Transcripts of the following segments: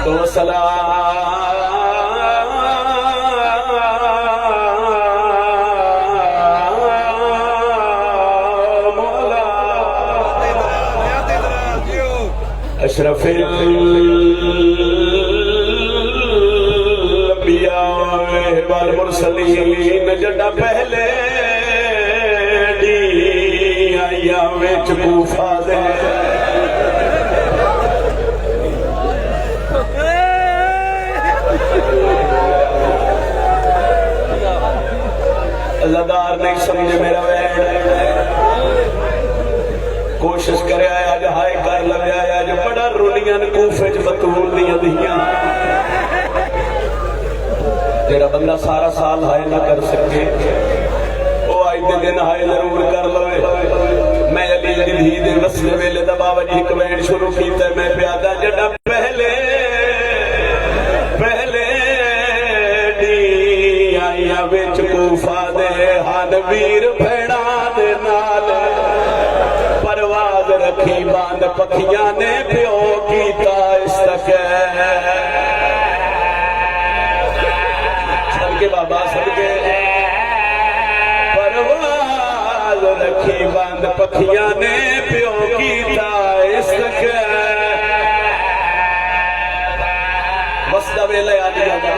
تو سلام اشرف الانبیاء والمرسلین جڑا پہلے دی آیا وچ کوفہ دے ازادار نہیں سمجھے میرا ویڈ کوشش کرے آیا جو ہائے کر لگے آیا جو بڑا رونیاں کوفے جو بطول دیا دیا جیڑا بندہ سارا سال ہائے نہ کر سکے وہ آئی دے دن ہائے ضرور کر لوے میں علی دھی دے وصل ویلے دا بابا جی کمینٹ شروع کیتا ہے میں پیادا جڑا پہلے دی آئیا وچ کوفہ دے ہان ویر بھیڑا دے نال پرواز رکھی باندھ پکھیاں نے پیو کیتا استقے سب کے بابا سب کے پرواز رکھی باندھ پکھیاں نے پیو کیتا استقے وسطہ ویلے آدھی آدھا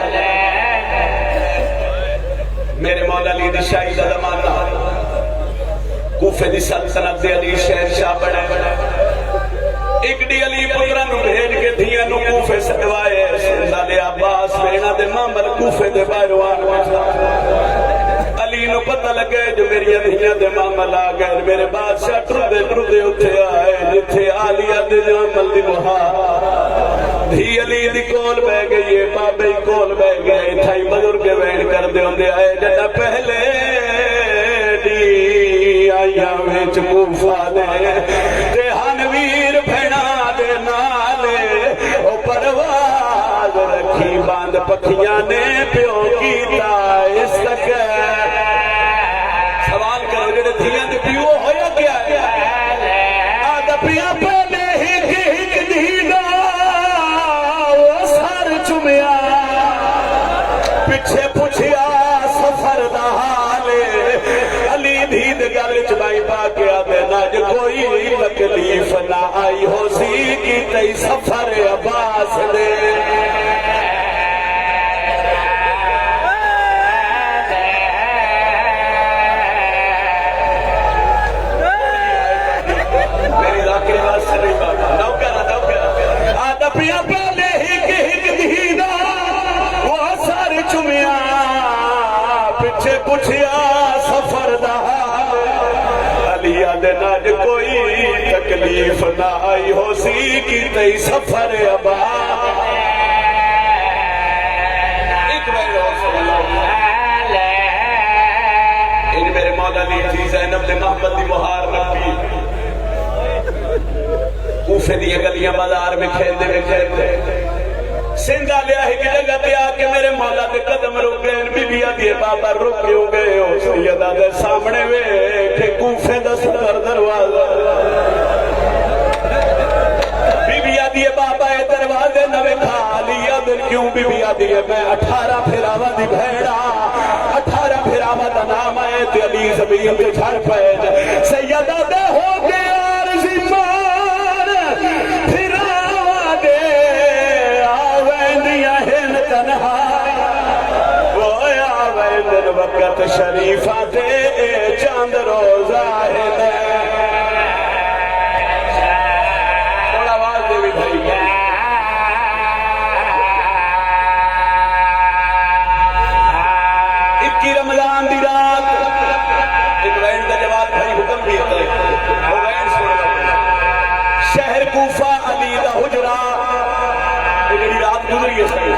میرے مولا علی دی شاہی دا زمانہ کوفے دی سلطنت دے علی شہر شاہ بڑے ایک دی علی پترہ نو بھیج کے دھیاں نو کوفے سکوائے سنزالِ عباس بینا دے مامل کوفے دے بائروان علی نو پتہ لگے جو میری دھیاں دے مامل آگئے میرے بادشاہ ٹردے اٹھے آئے جتھے آلیہ دے جامل دی مہار دھی علی دی کول بے گئی ہے بابے کول بے گئی تھائی بزرگ وین کر دے ہوندے آئے جڑا پہلے دی آئیا وچ کوفہ دے ہن ویر بھیڑا دے نالے او پرواز رکھی باندھ پکھیاں نے پیو کیتا استقے سوال کرو جڑے دھیاں دے پیو ہویا کیا ہے آدھا پیا پہلے ہی دینا سر چمیا پچھے پوچھیا سفر دا حالے علی دید گل چبائی پا کے آدھے ناج کوئی تکلیف نہ آئی ہو سی کی تی سفر عباس دے میری ذاکر بات سے نہیں پاتا نوکر آدھا پیا پہلے ہی دینا وہ سر چمیا پچھے پوچھیا سفر دا علی آدھے ناج کوئی تکلیف نہ آئی ہو سی کی تی سفر ابا ایک بار اور صلی اللہ ان میرے مولا علی تھی زینب نے محمد دی مہار نبی کوفے دی گلیاں بازار میں کھیلتے سنگا لیا ہی کی جگہ تے آکے میرے مولا دے قدم رک گئے بی بی آدھے بابا رک ہو گئے ہو سیدہ دے سامنے وے کہ کوفے دا سندر دروازہ بی بی آدھے بابا اے دروازے نوے کھا لیا دل کیوں بی بی آدھے میں 18 پھراوا دی بھیڑا 18 پھراوا دا نام آئے تے علی زمین کے جھڑ پائے سیدہ دے ہو گئے عارضی مان پھراوا دے تنہا وہ آوین دن وقت شریفہ دے چاند روزہ ہے تھوڑا آواز دے بھی بھائی 21 رمضان دی رات ایک وین دا جواب بھائی حکم بھی ہے وہ وین سن شہر کوفہ علی دا حجرہ ایک رات گزری ہے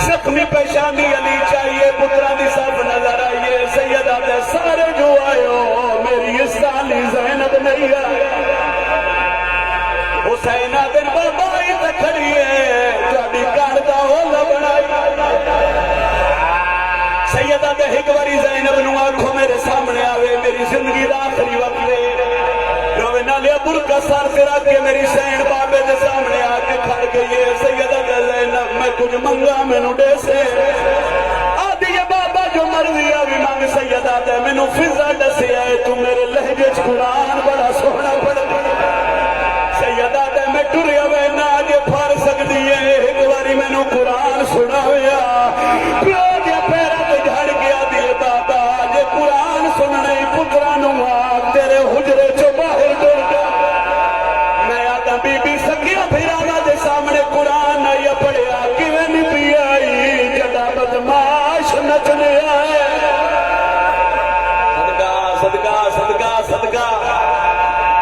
زخمی پیشانی علی چاہیے پترہ دی صاف نظر آئیے سیدہ دے سارے جو آئے ہو میری اس سالی زینب نہیں آئے حسینہ دن بابائی تکھڑیے جاڑی کاردہ ہو لبنائی سیدہ دے ہکواری زینب نو آنکھوں میرے سامنے آوے میری زندگی دا آخری وقت لے روے نالے ابر کا سار سے رکھ کے میری سین بابے دے سامنے آکے کھڑ گئی ہے سیدہ دے زینب کچھ منگا مینو دے سے آدھی بابا جو مرضی بھی منگ سیدہ تے مینو فضا دسیا ہے تو میرے لہجے چ قرآن بڑا سونا پڑھ سیدہ تے میں ٹریا وے نہ اگے پھر سکدی ہے ایک باری مینو قرآن سناویا پیو دے پیراں تے جھڑ گیا دی بابا جے قرآن سننے پتراں نو تیرے حجرے چوں باہر ٹر جا میں آتا بی بی سکیا پھرانا دے سامنے قرآن آیا پڑھیا کیویں نہیں پی آئی جدا بدماش نچنے آئے صدقہ صدقہ صدقہ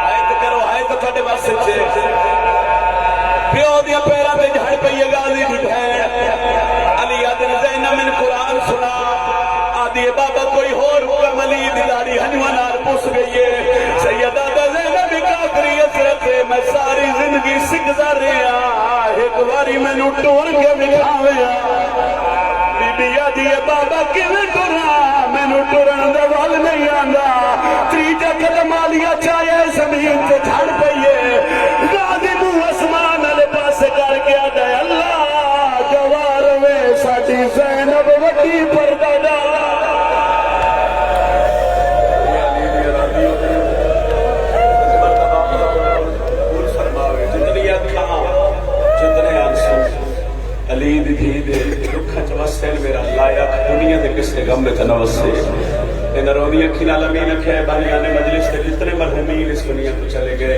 آیت کرو آیت تھوڑے بس سے پیو دیا پیرا تے جھڑ پئی غازی دی بہن علی آدن زینب من قرآن سنا آدھی بابا کوئی اور حکم علی دی داڑھی ہنوا نال پوس گئی ہے سیدہ زینب کافری حسرت میں ساری زندگی سکھدا رہیا ایک باری مینوں ٹور کے وکھاویا بی بی آدھی بابا کیویں ٹرا مینوں ٹرن دے ول نہیں آندا تریجا قدم آلیا چاہے زمین تے جھڑ پئیے غازی منہ آسمان والے پاسے کر کے آدا اللہ گوار وے ساڈی زینب وڈی پردہ ڈالا علی دی دھی دے دکھا چوسین میرا لایا دنیا دے کس کے غم میں تنوسے ان رونی اکھی نال امین اکھے بانیانے مجلس کے جتنے مرحومین اس دنیا کو چلے گئے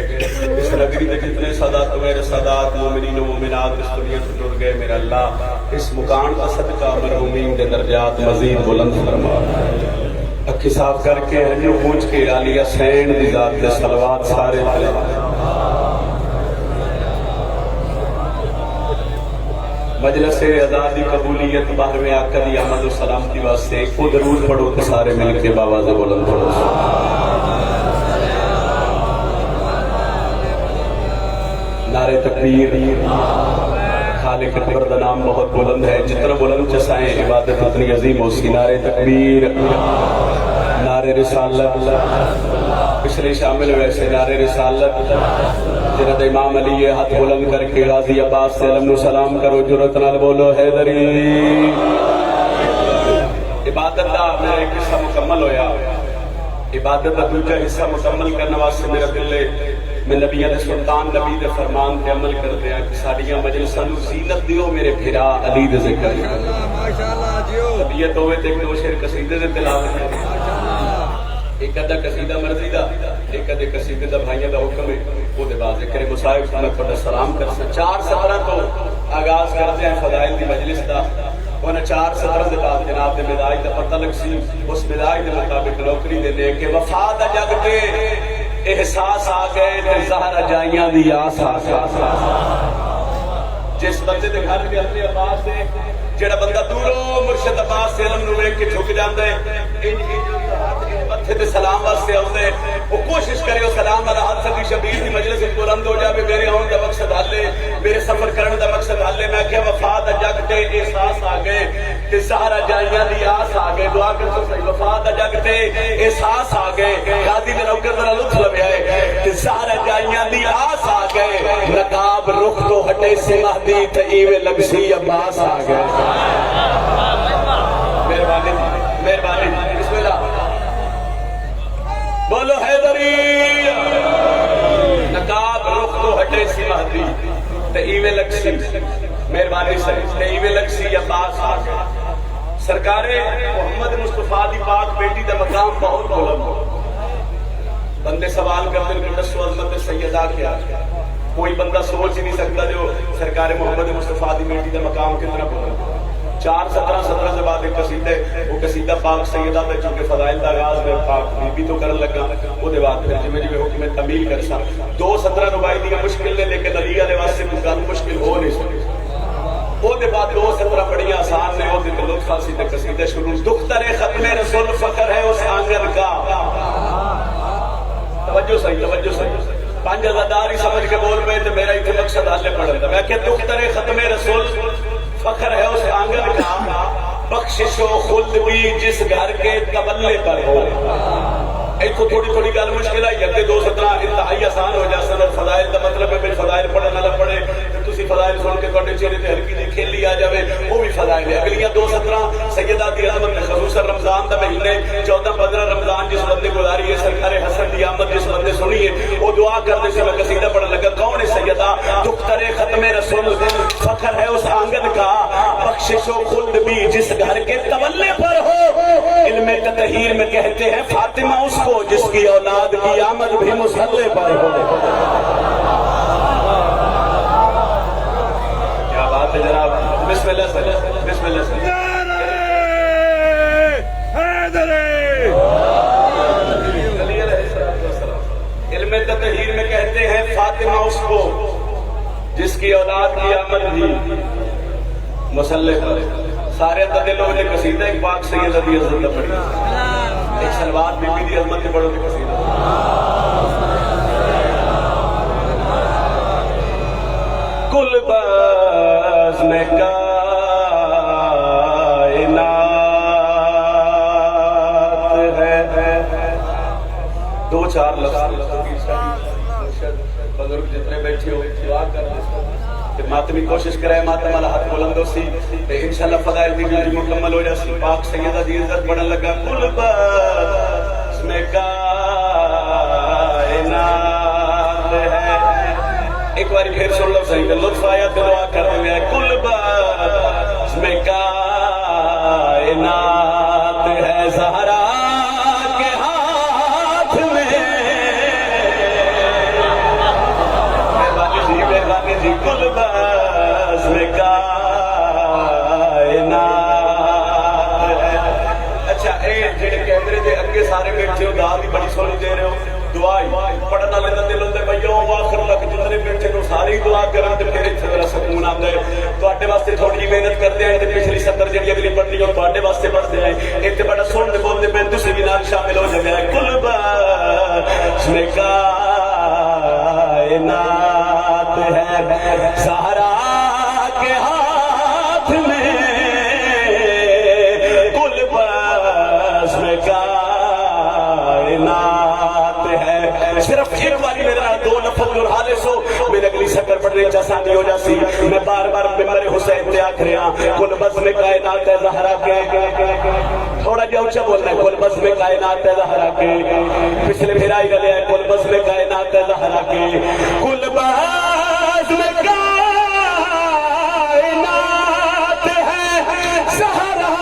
اس نگری دے جتنے سادات میرے سادات مومنین و مومنات اس دنیا کو ٹر گئے میرا اللہ اس مکان کا صدقہ مرحومین دے درجات مزید بلند فرما اکھی صاف کر کے ہنیو پوچھ کے علی حسین دی ذات دے صلوات سارے پڑھے مجلس آزادی قبولیت باہر میں آقا دی آمد و سلامتی واسطے ایک کو درود پڑھو تو سارے مل کے باواز بلند پڑھو نعرے تکبیر خالق اکبر دا نام بہت بلند ہے جتنا بلند چسائیں عبادت اتنی عظیم ہو سی نعرے تکبیر نعرے رسالت پچھلے شامل ویسے نعرے رسالت جنہاں امام علی ہاتھ بلند کر کے غازی عباس سے علم سلام کرو جرت نال بولو حیدری عبادت دا میرا ایک حصہ مکمل ہویا عبادت دا دوجا حصہ مکمل کرنے واسطے میرا دل ہے میں نبیہ دے سلطان نبی دے فرمان پہ عمل کر دیا کہ ساڑیاں مجلساں نو زینت دیو میرے بھرا علی دے ذکر ماشاءاللہ جیو طبیعت ہوئے تے ایک دو شعر قصیدے دے تلاوت ایک ادھا قصیدہ مرضی دا ایک ادھے قصیدے دا بھائیاں دا حکم ہے وہ دے بعد ذکر مصائب میں تھوڑا سلام کرسا 4:17 تو آغاز کرتے ہیں فضائل دی مجلس دا انہاں 4:17 دے بعد جناب دے مدائی دا پتہ لگ سی اس مدائی دے مطابق نوکری دے لے کے وفا دا جگ تے احساس آ گئے تے زہرا جائیاں دی آس آ گئے جس بندے دے گھر کے اپنے عباس دے جڑا بندہ دوروں مرشد عباس سے علم نو ویکھ کے جھک جاندا ہے متھے تے سلام واسطے آؤندے وہ کوشش کرے وہ سلام والا ہاتھ سکی شبیر دی مجلس وچ بلند ہو جاوے میرے آن دا مقصد حل ہے میرے سفر کرن دا مقصد حل ہے میں کہ وفا دا جگ تے احساس آ گئے تے سہارا جائیاں دی آس آ گئے دعا کر تو صحیح وفا دا جگ تے احساس آ گئے غازی دے نوکر دا لطف لبیا ہے تے سہارا جائیاں دی آس آ گئے نقاب رخ تو ہٹے سے مہدی تے ایویں لگسی عباس آ گئے مہربانی مہربانی بسم اللہ بولو حیدری نقاب رخ تو ہٹے سی مہدی تے ایویں لگسی مہربانی سے تے ایویں لگسی عباس آ گئے سرکار محمد مصطفیٰ دی پاک بیٹی دا مقام بہت بلند ہو بندے سوال کرتے ہیں کہ دسو عظمت سیدہ کیا کوئی بندہ سوچ ہی نہیں سکتا جو سرکار محمد مصطفیٰ دی بیٹی دا مقام کتنا بلند ہو 4:17 سے بعد ایک قصیدہ وہ قصیدہ پاک سیدہ تے چونکہ فضائل دا آغاز میں پاک بی بی تو کرن لگا وہ دے بعد پھر جویں جویں حکم تمیل کرسا 2:17 ربائی دی مشکل نے لیکن علی علیہ واسطے کوئی مشکل ہو نہیں سکتی وہ دے بعد 2:17 بڑیاں آسان نے وہ دے لطف خاصی تے قصیدہ شروع دختر ختم رسول فخر ہے اس آنگن کا توجہ صحیح 5000 ہی سمجھ کے بول پے تے میرا ایتھے مقصد حل پڑھن دا میں کہ دختر ختم رسول فخر ہے اس آنگن کا بخشش و خلد بھی جس گھر کے تولے پر ہو ایک تھوڑی تھوڑی گل مشکل ہے اگے 2:17 انتہائی آسان ہو جا سن فضائل دا مطلب ہے پھر فضائل پڑھنا نہ پڑھے تو تسی فضائل سن کے تواڈے چہرے تے ہلکی جی کھیل چلی آ جائے وہ بھی فضائل ہے. اگلیاں 2:17 سیدہ دی عظمت میں خصوصاً رمضان دا مہینے 14-15 رمضان جس بندے گزاری ہے سرکار حسن دی آمد جس بندے سنی ہے وہ دعا کرنے سے میں قصیدہ پڑھنے لگا. کون ہے سیدہ؟ دختر ختم رسول فخر ہے اس آنگن کا بخشش و خلد بھی جس گھر کے تولے پر ہو. علم تطہیر میں کہتے ہیں فاطمہ اس کو جس کی اولاد کی آمد بھی مسلح پر ہو. کیا بات ہے جناب. بسم اللہ سے بسم اللہ سے علم تطہیر میں کہتے ہیں فاطمہ اس کو جس کی اولاد کی آمد بھی مسلح پر. سارے عدد لوگ نے قصیدہ ایک پاک سیدہ دی عظمت پڑھی. ایک سلوات بی بی دی عظمت کے پڑھو گے قصیدہ. کل بزم کائنات ہے 2-4 لفظ بزرگ جتنے بیٹھے ہو دعا کر کہ ماتمی کوشش کرے ماتم والا ہاتھ بلند ہو سی انشاءاللہ فضائل دی جلدی مکمل ہو جاسی. پاک سیدہ دی عزت بڑھن لگا. کل بزم کائنات ہے. ایک باری پھر سن لو صحیح کہ لطف آیا تو دعا کر دیں گے. کل بزم کائنات ہے زہرا کے ہاتھ میں. مہربانی جی. کل بزم کائنات ہے. اچھا اے جڑے کیمرے دے اگے سارے بیٹھے ہو دعا بھی بڑی سونی دے رہے ہو. دعا پڑھن والے دا دل ہوندے بھائیو آخر تک جتنے بیٹھے نو ساری دعا کرن تے پھر اتنے میرا سکون آندا ہے. تواڈے واسطے تھوڑی جی محنت کردے ہیں تے پچھلی 70 جڑی اگلی پڑھنی ہو تواڈے واسطے پڑھدے ہیں. ایتھے بڑا سنتے بولدے پے تسی بھی نال شامل ہو جاندے ہیں. کل بزم کائنات ہے زہرا کے ہاتھ میں. کل بزم کائنات ہے. صرف ایک باری میرے نال 2 لفظ اور حالے سو میرے اگلی سکر پڑھنے چاسانی ہو جاسی. میں بار بار ممبر حسین تے آکھ رہا کل بزم کائنات ہے زہرا کے. تھوڑا جہا اونچا بولنا ہے. کل بزم کائنات ہے زہرا کے. پچھلے پھر آئی گلے ہے کل بزم کائنات ہے زہرا کے. کل بزم کائنات ہے زہرا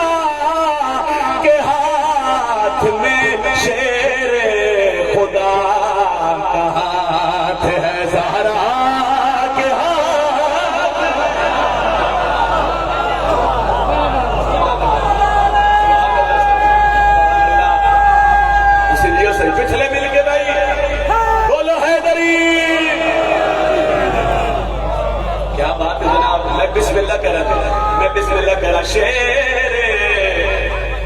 کے ہاتھ میں. شیر خدا کا ہاتھ ہے زہرا کے ہاتھ. اسی لیے صحیح پچھلے مل کے بھائی بولو حیدری. کیا بات ہے جناب. میں بسم اللہ کہہ رہا تھا. میں بسم اللہ کہہ رہا. شیر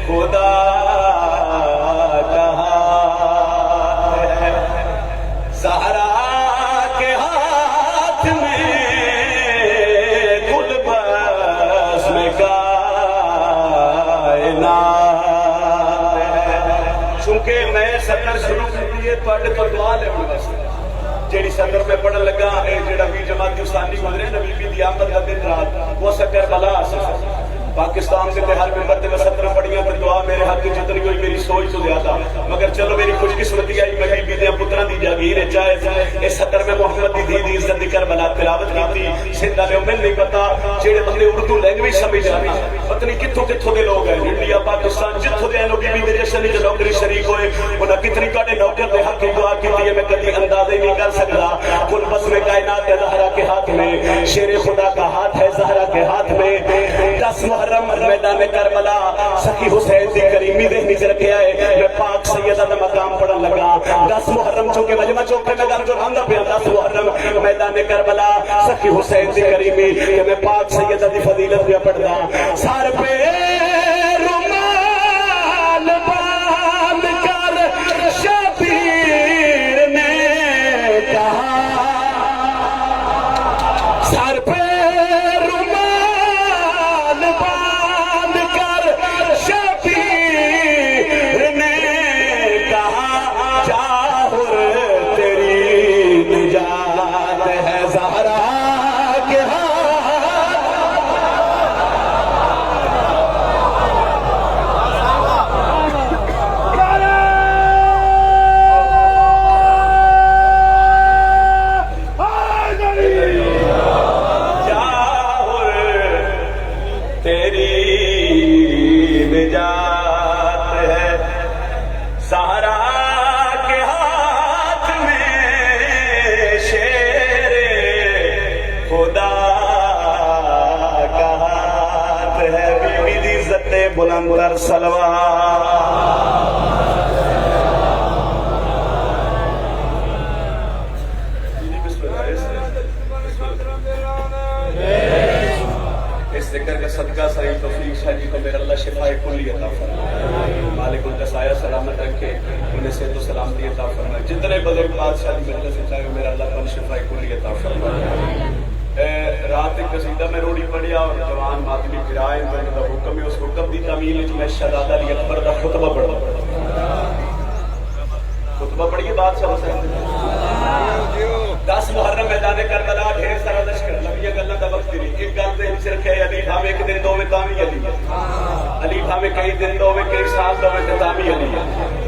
خدا زہرا کے ہاتھ میں. کل بزم کائنات ہے. چونکہ میں سطر شروع کی ہے تواڈے تو دعا لیون واسطے. جیڑی سطر میں پڑھن لگا جیڑا بھی جماعت ثانی گزرے نبی بی دی آمد کا دن رات وہ سکر بلا پاکستان سے ہر ممبر تے میں 17 پڑھیاں تے دعا میرے حق جتنی ہوئی میری سوچ تو زیادہ. مگر چلو میری خوش قسمتی آئی میں بی دے پتراں دی جاگیر ہے چاہے اس 17 میں محمد دی دی عزت دی کربلا تلاوت کیتی. سندھ والے میں نہیں پتا جڑے بندے اردو لینگویج سمجھ جانا پتہ نہیں کتھوں دے لوگ ہیں. انڈیا پاکستان جتھوں دے لوگ بی دے جشن وچ نوکری شریک ہوئے انہاں کتنی کاٹے نوکر دے حق دعا کیتی ہے میں کبھی اندازہ ہی نہیں کر سکتا. کل بزم کائنات ہے زہرا کے ہاتھ میں. شیر خدا کا ہاتھ ہے زہرا کے ہاتھ میں. 10 محرم میدان کربلا سخی حسین دی کریمی دہنی سے رکھے آئے. میں پاک سیدہ دا مقام پڑھن لگا. 10 محرم چونکہ مجمع چوکھے میں گھر جو رہندا پیا 10 محرم میدان کربلا سخی حسین دی کریمی کہ میں پاک سیدہ دی فضیلت پہ پڑھدا. سر پہ رومال باندھ کر شبیر نے کہا. سر پہ خدا کا ہاتھ ہے بیوی دی عزت بلند تر سلوات ذکر کا صدقہ صحیح توفیق شاہ جی کو میرا اللہ شفاء کلی عطا فرمائے مالک ان کا سایہ سلامت رکھے انہیں صحت و سلامتی عطا فرمائے جتنے بزرگ بادشاہ کی محنت سے چاہے میرا اللہ پر شفاء کلی عطا فرمائے رات ایک قصیدہ میں روڑی پڑیا اور جوان ماتمی پھرائے میں نے حکم ہے اس حکم دی تعمیل میں شہزادہ علی اکبر کا خطبہ پڑھا خطبہ پڑھیے بادشاہ حسین 10 محرم میدان کربلا ڈھیر سارا لشکر لمبی گلاں دا وقت نہیں ایک گل تے ہم صرف ہے علی بھاوے ایک دن دوویں تاوی علی بھاوے کئی دن دوویں کئی سال دوویں تے تاوی علی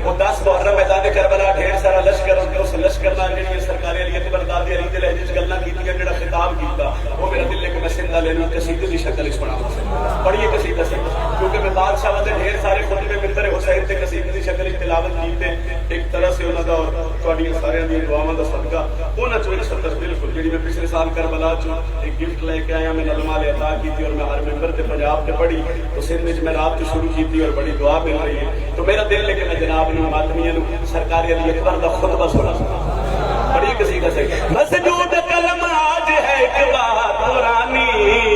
وہ 10 محرم میدان کربلا ڈھیر سارا لشکر اس لشکر نال جڑی سرکار علی اکبر دادی علی دے لہجے وچ گلاں کیتیاں جڑا خطاب کیتا وہ میرا دل ہے کہ میں سندا لینا قصیدے دی شکل وچ سناواں پڑھیے قصیدہ سے کیونکہ میں بادشاہ دے ڈھیر سارے خطبے ممبر حسین تے قصیدے دی شکل وچ تلاوت کیتے ایک طرح سے انہاں دا تواڈی سارے دی دعاواں دا صدقہ انہاں چوں ایک سطر بالکل جڑی میں پچھلے سال کربلا چوں ایک گفٹ لے کے آیا میں نظم علی عطا کی تھی اور میں ہر ممبر تے پنجاب تے پڑھی تو سندھ وچ میں رات تو شروع کی تھی اور بڑی دعا مل رہی ہے تو میرا دل ہے کہ میں جناب نے ماتمیاں نو سرکار علی اکبر دا خطبہ سنا بڑی قصیدہ سے مسجود کلم آج ہے ایک بات پرانی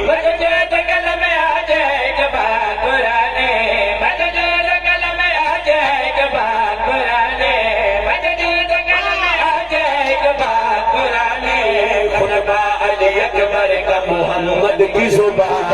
مسجود کلم آج ہے ایک بات پرانی مسجود کلم آج ہے ایک بات پرانی مسجود کلم آج ہے ایک بات پرانی خطبہ علی اکبر کا محمد کی زبان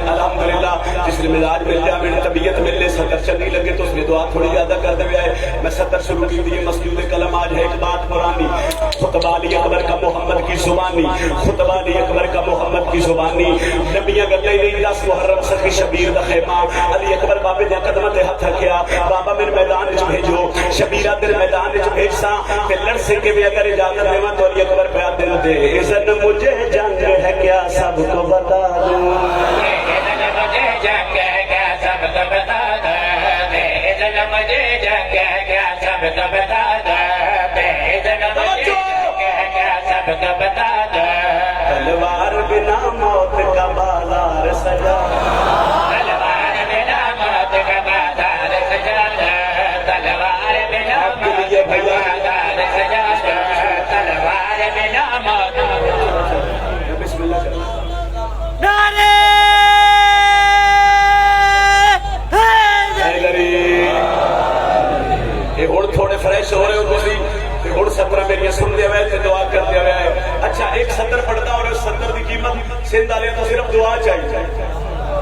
الحمدللہ جس نے مزاج مل جائے میری طبیعت ملنے سطر چلنے لگے تو اس نے دعا تھوڑی زیادہ کر دے آئے میں سطر شروع کی دیئے مسجود کلم آج ہے ایک بات پرانی خطبہ علی اکبر کا محمد کی زبانی خطبہ علی اکبر کا محمد کی زبانی نبیاں گلے نہیں 10 محرم سخی شبیر دا خیمہ علی اکبر بابے دے قدمت ہاتھ رکھیا بابا میرے میدان وچ بھیجو شبیرہ دل میدان وچ بھیجساں تے لڑ سے کہ میں اگر اجازت دیواں تو علی اکبر پہ دل دے اذن مجھے جنگ ہے کیا سب کو بتا دوں مجھے جنگ ہے کیا سب کو بتا دے اذن مجھے جنگ ہے کیا سب کو بتا دے اذن مجھے جنگ ہے کیا سب کو بتا دے تلوار بنا موت کا بازار سجا تلوار بنا موت کا بازار سجا تلوار بنا موت کا بازار سجا تلوار بنا موت بسم اللہ نعرہ تھوڑے فریش ہو رہے ہو تھی ہوں سطر میری سن دیا ہے دعا کر دیا ہے اچھا ایک سطر پڑھتا اور اس سطر کی قیمت سندھ والے تو صرف دعا چاہیے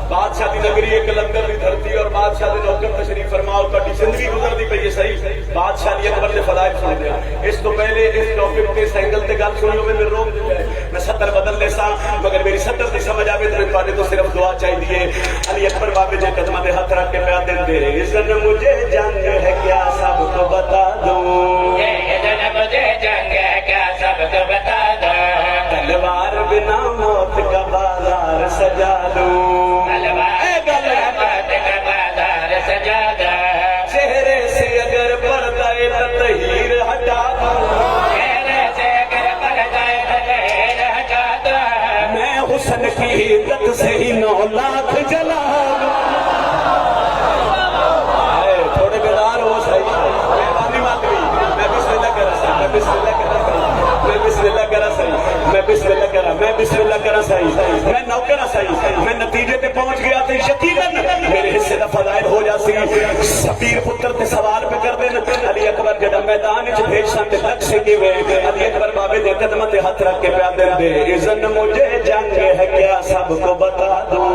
بادشاہ دی نگری ایک لندر دی دھرتی اور بادشاہ دے نوکر تشریف فرماؤ تہاڈی زندگی گزرتی پئی ہے صحیح بادشاہ علی اکبر دے فضائل سن دیا اس تو پہلے اس ٹاپک تے سینگل تے گل سنی ہوے میں روک دیا میں سطر بدل لیسا مگر میری سطر دی سمجھ آوے تے تواڈے تو صرف دعا چاہیے علی اکبر بابے دے قدماں تے ہاتھ رکھ کے پیا دین دے اذن مجھے جنگ ہے کیا سب کو بتا دوں اذن مجھے جنگ ہے کیا سب کو بتا دوں تلوار بنا موت کا بازار سجا دوں چہرے سے اگر پردہ تطہیر ہٹا چہرے سے اگر پردہ تطہیر ہٹا میں حسن کی عزت سے ہی 9 لاکھ جلا تھوڑے بیدار ہو صحیح مہربانی ماتوی میں بسم اللہ کرا صحیح میں بسم اللہ کرا صحیح میں بسم اللہ کرا صحیح میں بسم اللہ کرا میں بسم اللہ کرا صحیح میں نوکرا صحیح میں نتیجے تے پہنچ گیا تے یقیناً میرے حصے دا فضائل ہو جاسی شبیر پتر تے سوال پہ کر دین علی اکبر جڑا میدان وچ بھیجساں تے لگ سے کیویں علی اکبر بابے دے قدماں تے ہاتھ رکھ کے پیا دین دے اذن مجھے جنگ ہے کیا سب کو بتا دوں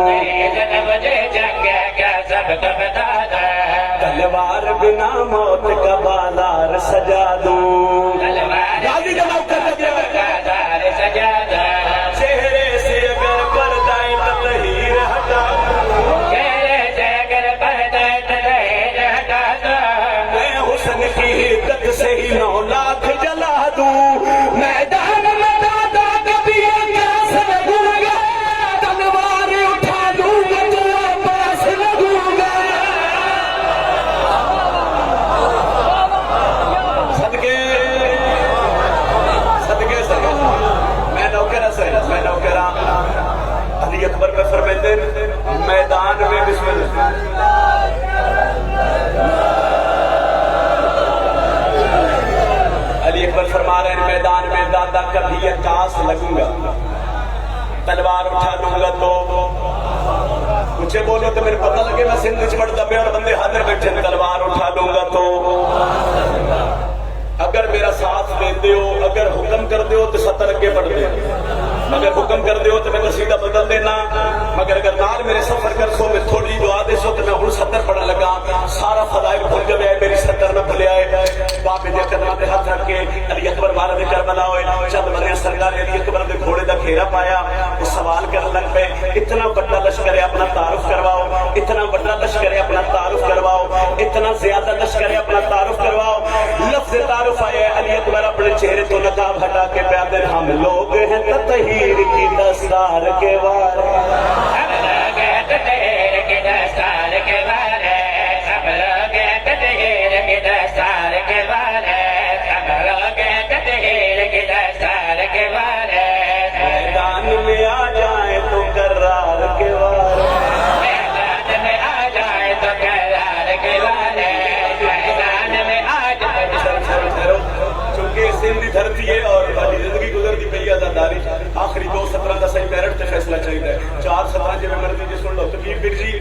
اذن مجھے جنگ ہے کیا سب کو بتا دوں تلوار بنا موت کا بازار سجا دوں غازی کا نوکر لگے بازار سجا دوں چہرے سے اگر پردہ تطہیر ہٹا چہرے سے اگر پردہ تطہیر ہٹا میں حسن کی عزت سے ہی 9 لاکھ جلا دوں میدان میں دادا کبھی کیسے لگوں گا تلوار اٹھا دوں گا تو پاس لگوں گا لگوں گا تلوار اٹھا لوں گا تو کچھ بولو تو میرے پتہ لگے میں سندھ چ بڑھتا پہ اور بندے حاضر بیٹھے تلوار اٹھا لوں گا تو اگر میرا ساتھ دیتے ہو اگر حکم کر دے ہو تو 70 اگے بڑھ دے اگر حکم کر دے ہو تو میں قصیدہ بدل دینا مگر اگر نال میرے سفر کر سو میں تھوڑی دعا دے سو تو میں ہوں 70 پڑھن لگا سارا فضائل بھول جائے میری 70 نہ بھولے آئے بابے دے قدماں تے ہاتھ رکھ کے علی اکبر والد کربلا ہوئے چند بندے سرکار علی اکبر دے گھوڑے دا گھیرا پایا وہ سوال کرن لگ پے اتنا بڑا لشکر ہے اپنا تعارف کرواؤ اتنا بڑا لشکر ہے اپنا تعارف کرواؤ اتنا زیادہ لشکر ہے اپنا تعارف کرواؤ لفظ تعارف آئے علی اکبر اپنے چہرے تو نقاب ہٹا کے پیادے ہم لوگ ہیں تطہیر کی دستار کے وار ہم لوگ ہیں تطہیر کی دستار کے وار ہم لوگ ہیں تطہیر کی دستار کے وار ہم لوگ ہیں تطہیر کی دستار کے وار میدان میں آ جائیں تو کرار کے وار میدان میں آ جائیں تو کرار کے وار میدان میں آ جائیں چونکہ سندھ دی دھرتی ہے اور زندگی گزرتی پئی آزاداری آخری 2:17 کا صحیح میرٹ تے فیصلہ چاہیے 4:17 جی میں مرضی جی سن لو تکلیف پھر جی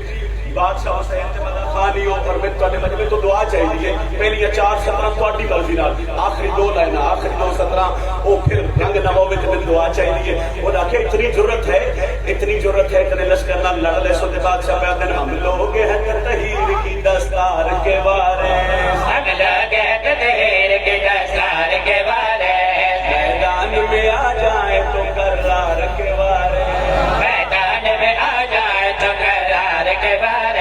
بادشاہ حسین تے مدد خانی ہو اور میں تواڈے مجمع تو دعا چاہیے پہلی 4:17 تواڈی مرضی نال آخری 2 لائن آخری 2:17 او پھر رنگ نہ ہوے تے میں دعا چاہیے وہ آکھے اتنی ضرورت ہے اتنے لشکر نال لڑ لے سو تے بادشاہ پہ دن ہم لوگ ہیں تطہیر کی دستار کے وارث ہم لوگ ہیں تطہیر کی دستار کے وار میدان میں آ جائیں تو کرار کے وارث میدان میں آ جائیں تو کرار کے وار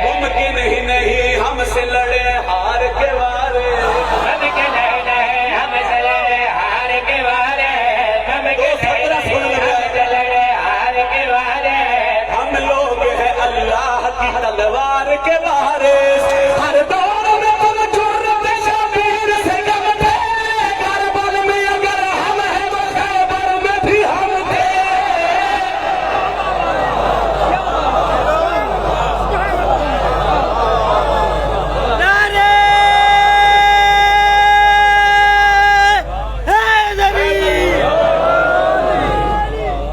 ممکن ہی نہیں ہم سے لڑے ہار کے وارث ممکن نہیں ہم سے لڑے ہار کے وار ممکن نہیں ہم سے لڑے ہار کے وار ہم لوگ ہیں اللہ کی تلوار کے وارث ہر دور میں تم جرم شبیر سے کم تھے کربل میں اگر ہم ہیں وہ خیبر میں بھی ہم تھے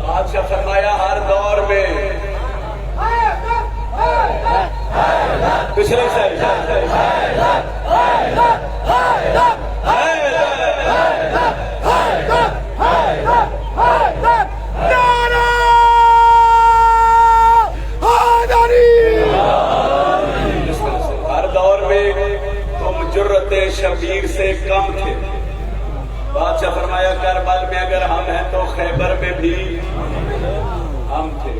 بادشاہ فرمایا ہر دور میں پچھلے ہر دور میں تم جرت شبیر سے کم تھے بادشاہ فرمایا کربل میں اگر ہم ہیں تو خیبر میں بھی ہم تھے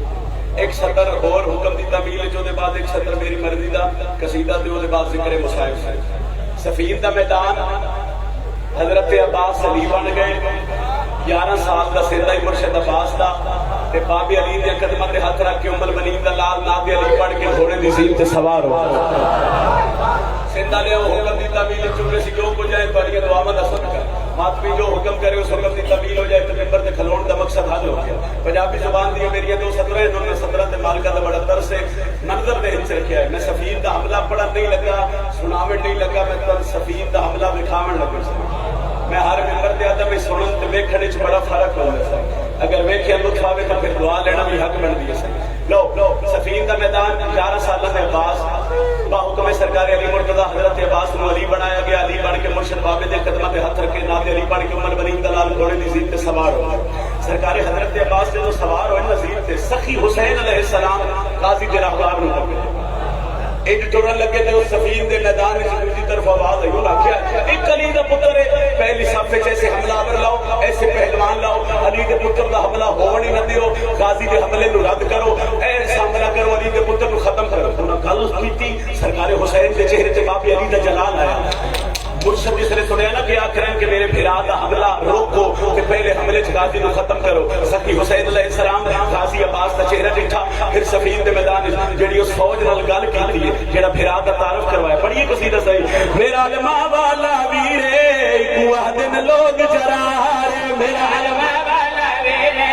ایک سطر اور حکم دی تعمیل جو دے بعد ایک سطر میری مرضی دا قصیدہ دے بعد ذکر مصائب سے سفین دا میدان حضرت عباس علی بن گئے 11 سال دا سیدہ مرشد عباس دا تے بابی علی دے قدماں تے ہاتھ رکھ کے ام المنین دا لال ناد علی پڑھ کے گھوڑے دی زین تے سوار ہو سیدہ نے حکم دی تعمیل چکے سی جو کو جائے بڑی دعاواں دا صدقہ ماتمی جو حکم کرے اس حکم دی تعمیل ہو جائے تو ممبر تے کھلون دا مقصد حل ہو گیا پنجابی زبان دی میری 2:17 انہوں نے 17 تے مالکہ دا بڑا تر سے منظر دے ہن رکھیا ہے میں سفین دا حملہ پڑھا نہیں لگا سناوٹ نہیں لگا میں تو سفین دا حملہ دکھاون لگا میں ہر ممبر دے آدم میں سنن تے ویکھنے وچ بڑا فرق ہوندا ہے اگر ویکھیا لطف آوے تو پھر دعا لینا بھی حق بنتی ہے لو سفین دا میدان 11 سالہ دے عباس با حکم سرکار علی مرتضی حضرت عباس نو علی بنایا گیا علی بن کے مرشد بابے دے قدماں تے ہاتھ رکھ کے ناد علی بن کے ام المنین دا لال گھوڑے دی زین تے سوار ہو سرکار حضرت عباس جو سوار ہوئے نزیر تے سخی حسین علیہ السلام قاضی دے راہبار نو پکڑے ایک ٹرن لگے تے اس سفین دے میدان وچ دوسری طرف آواز آئی انہاں کہیا ایک علی دا پتر ہے پہلی صف وچ ایسے حملہ آور لاؤ ایسے پہلوان لاؤ علی دے پتر دا حملہ ہون ہی نہ دیو غازی دے حملے نو رد کرو ایسا حملہ کرو علی دے پتر نو ختم کرو انہاں گل کیتی سرکار حسین دے چہرے تے بابے علی دا جلال آیا مرشد جس نے سنیا نا کہ آخر کہ میرے بھرا دا حملہ روکو کہ پہلے حملے چ غازی نو ختم کرو سخی حسین علیہ السلام غازی عباس دا چہرہ دیکھا پھر سفین دے میدان جڑی اس فوج نال گل کیتی ہے جڑا بھرا دا تعارف کروایا پڑھیے قصیدہ صحیح میرا علماء والا ویرے کو دن لوگ جرارے میرا علماء والا ویرے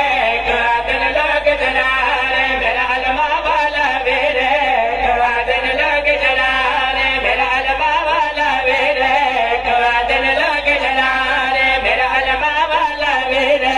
کو دن لوگ جرارے میرا علماء والا ویرے کو دن لوگ جرارے میرا علماء والا ویرے دن لوگ جلارے میرا علماء والا ویرے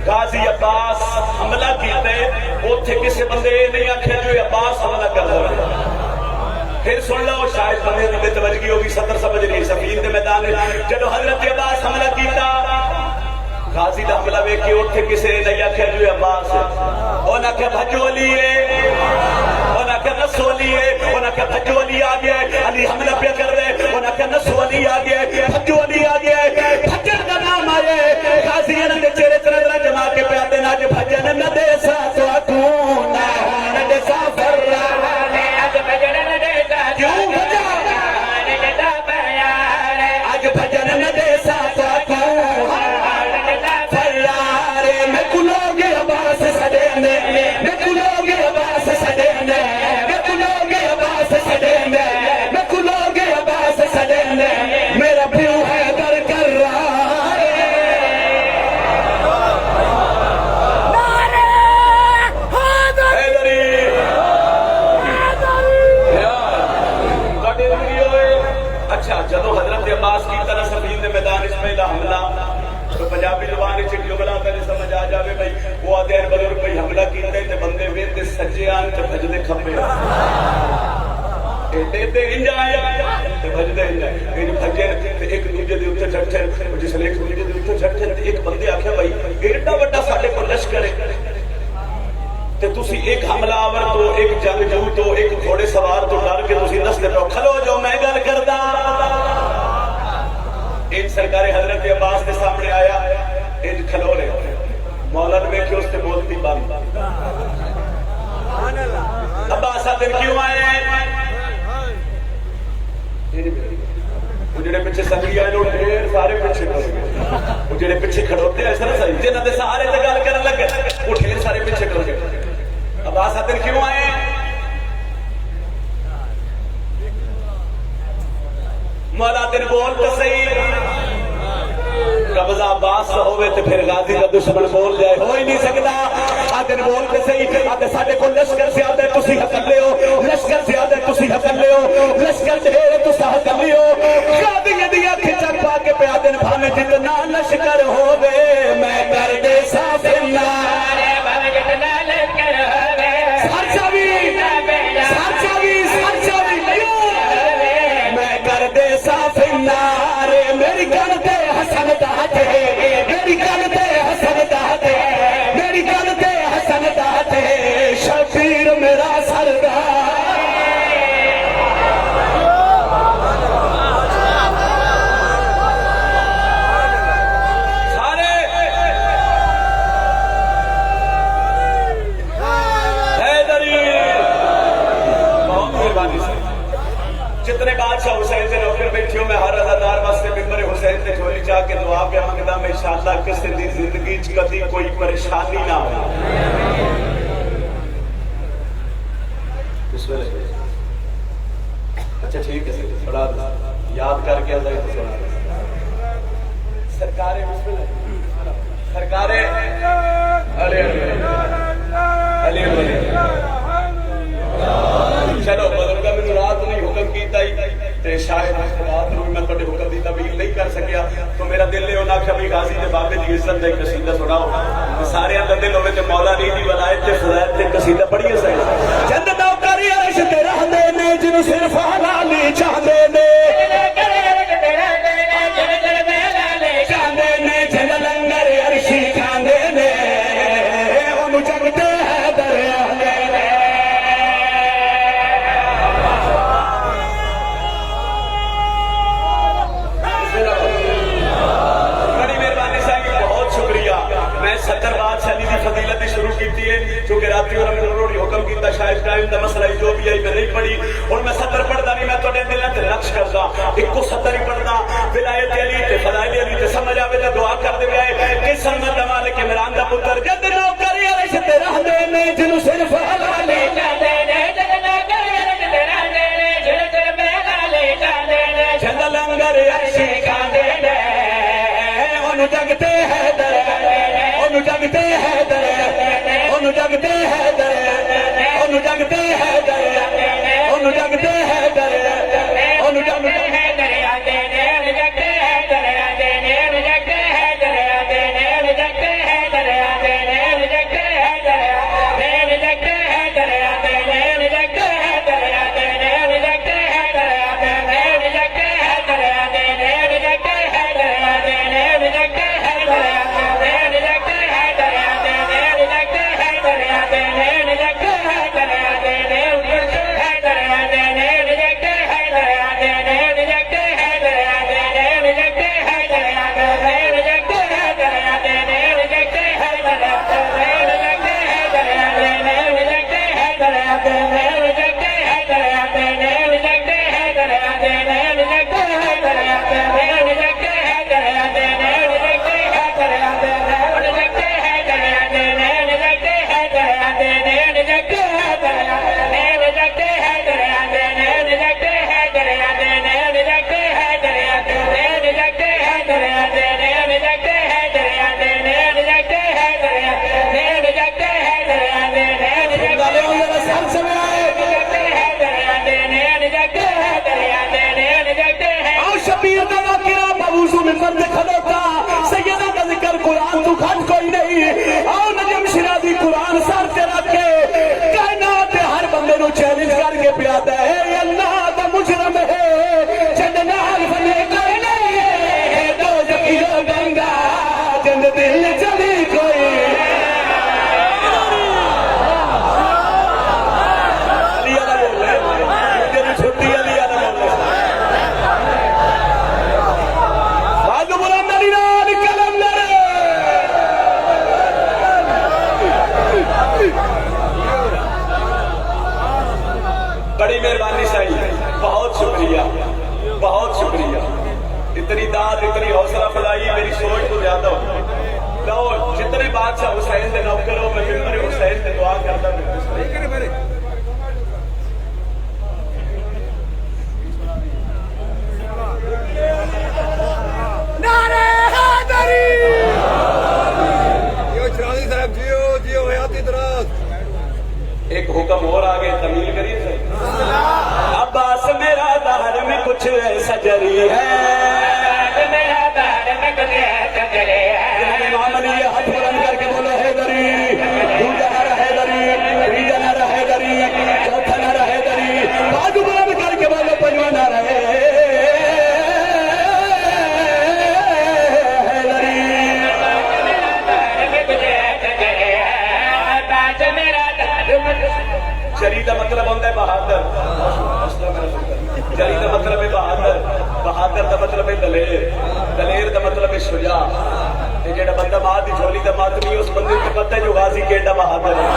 غازی عباس حملہ کیتے اوتھے کسی بندے نہیں آکھیا جو عباس حملہ کر رہا. پھر سن لو شاید بندے دی توجہ ہوگی صدر سمجھ نہیں صفین دے میدان جدو حضرت عباس حملہ کیتا غازی دا حملہ ویکھ کے اوتھے کسی نے نہیں آکھیا جو عباس انہاں کہ بھجو لیے انہاں کہ نسو لیے انہاں کہ بھجو لی آ گیا علی حملہ پہ کر دے انہاں کہ نسو لی آ گیا بھجو لی آ گیا بھجن دا نام آئے غازی انہاں دے چہرے ترا جما کے پیا دے ناج بھجن نہ دے سا تو اکون نہ دے سا فرا اج بھجن نہ دے سا کیوں بھجا نہ دے سا پیار اج بھجن نہ دے سا تو اکون فرا میں کلو گے عباس سڈے میں کلو گے عباس سڈے میں کلو گے عباس سڈے میں کلو گے عباس سڈے میرا پیو ہے در کر رہا اچھا جدو حضرت عباس کی طرح سفین میدان اس پہلا حملہ تو پنجابی زبان چ جملہ پہلے سمجھ آ جاوے بھائی وہ آدھے بزرگ بھائی حملہ کیتے تے بندے ویندے سجے آن تے بھجدے کھبے تے انجا آیا تے بھجدے انجا ان بھجے تے ایک دوجے دے اوتے جھٹھے جس نے ایک دوجے دے اوتے جھٹھے تے ایک بندے آکھیا بھائی ایڈا بڑا ساڈے کو لشکر ہے تے تسی ایک حملہ آور تو ایک جنگجو تو ایک گھوڑے سوار تو ڈر کے تسی نسل پہ کھلو جو میں گل کردا ان سرکار حضرت عباس کے سامنے آیا ان کھلو رہے مولا نے دیکھے اس نے بولتی بند عباس آدم کیوں آئے وہ جڑے پیچھے سنگی آئے لوگ ڈھیر سارے پیچھے کھڑے وہ جڑے پیچھے کھڑوتے ہیں ایسا نہ صحیح جنہاں دے سارے تے گل کرن لگے وہ ڈھیر سارے پیچھے کھڑے عباس آدم کیوں آئے مولا دن بول تو صحیح قبضہ عباس نہ ہوئے تو پھر غازی کا دشمن بول جائے ہو ہی نہیں سکتا آدن بول تو صحیح آدھے ساڑھے کو لشکر سے آدھے تسی حکم لے ہو لشکر سے آدھے تسی حکم لے ہو لشکر جہے تسا حکم لے ہو غازی یہ دیا کھچک پا کے پہ آدن بھانے جتنا لشکر ہوئے میں کر دے صاف اللہ بھانے جتنا لشکر ہوئے سار چاوی میں کر دے صاف اللہ میری گل دے حسن داتے میری گل دے حسن داتے میری گل دے حسن داتے شبیر میرا سردار سارے حیدری بہت مہربانی سے جتنے بادشاہ حسین سے نوکر بیٹھی ہوں میں ہر عزادار واسطے ممبر حسین سے جھولی چاہ کے دعا پہ منگدا میں انشاءاللہ کسی دی زندگی چ کبھی کوئی پریشانی نہ ہو اچھا ٹھیک ہے تھوڑا یاد کر کے اللہ کو سنا سرکار سرکار علی علی علی چلو بزرگاں میں رات نہیں حکم کیتا ہی تے شاید رات نوں میں تواڈے حکم دی تبلیغ نہیں کر سکیا تو میرا دل نے انہاں کہ بھائی غازی دے بابے دی عزت دا ایک قصیدہ سناؤ تے سارے اندر دل ہوے تے مولا علی دی ولایت تے فضائل تے قصیدہ پڑھیے صحیح چند نوکری عرش تے رہندے نے جن صرف حلالی چاہندے نے چاہندے نے جن لنگر عرشی کھاندے نے اونوں جگتے ہے دریا ستر بادشاہ دی فضیلت شروع کیتی ہے چونکہ راتی اور میں روڑی حکم کیتا شاید ٹائم دا مسئلہ جو بھی ہے میں نہیں پڑھی اور میں ستر پڑھدا نہیں میں تواڈے دل تے نقش کردا ایک کو ستر ہی پڑھدا ولایت علی تے فضائل علی تے سمجھ آوے تے دعا کر دے گئے کہ سلمت مالک عمران دا پتر جد نوکری عرش تے رہندے نے جنوں صرف حلال چاہندے نے جد نوکری عرش تے رہندے نے جنوں صرف حلال چاہندے نے جد لنگر عرش کھاندے نے اونوں جگتے ہے در اونوں جگتے ہے در اونوں جگتے ہے در اونوں جگتے ہے در اونوں جگتے ہے در اونوں جگتے ہے دریا دے نے جگتے ہے دریا دے نے جگتے ہے دریا دے نے جگتے ہے دریا بعد اتنی حوصلہ افزائی میری سوچ تو زیادہ ہو لو جتنے بادشاہ حسین دے نوکر ہو میں ممبر حسین تے دعا کرتا ہوں نعرہ حیدری جیو چرانی صاحب جیو جیو حیاتی دراز ایک حکم اور آگے تمیل کریے سر عباس میرا دہر میں کچھ ایسا جری ہے میرا دار میں کچھ ایسا جری ہے امام علی یہ ہاتھ بلند کر کے بولو حیدری دوجا نعرہ حیدری تیجا نعرہ حیدری چوتھا نعرہ حیدری بازو بلند کر کے بولو پنجواں نعرہ حیدری جری کا مطلب ہوتا ہے بہادر جری کا مطلب ہے بہادر بہادر کا مطلب ہے دلیر دلیر کا مطلب ہے شجاع جہاں بندہ ماں کی جھولی کا ماتمی اس بندے کو پتہ ہے جو غازی کیڈا بہادر ہے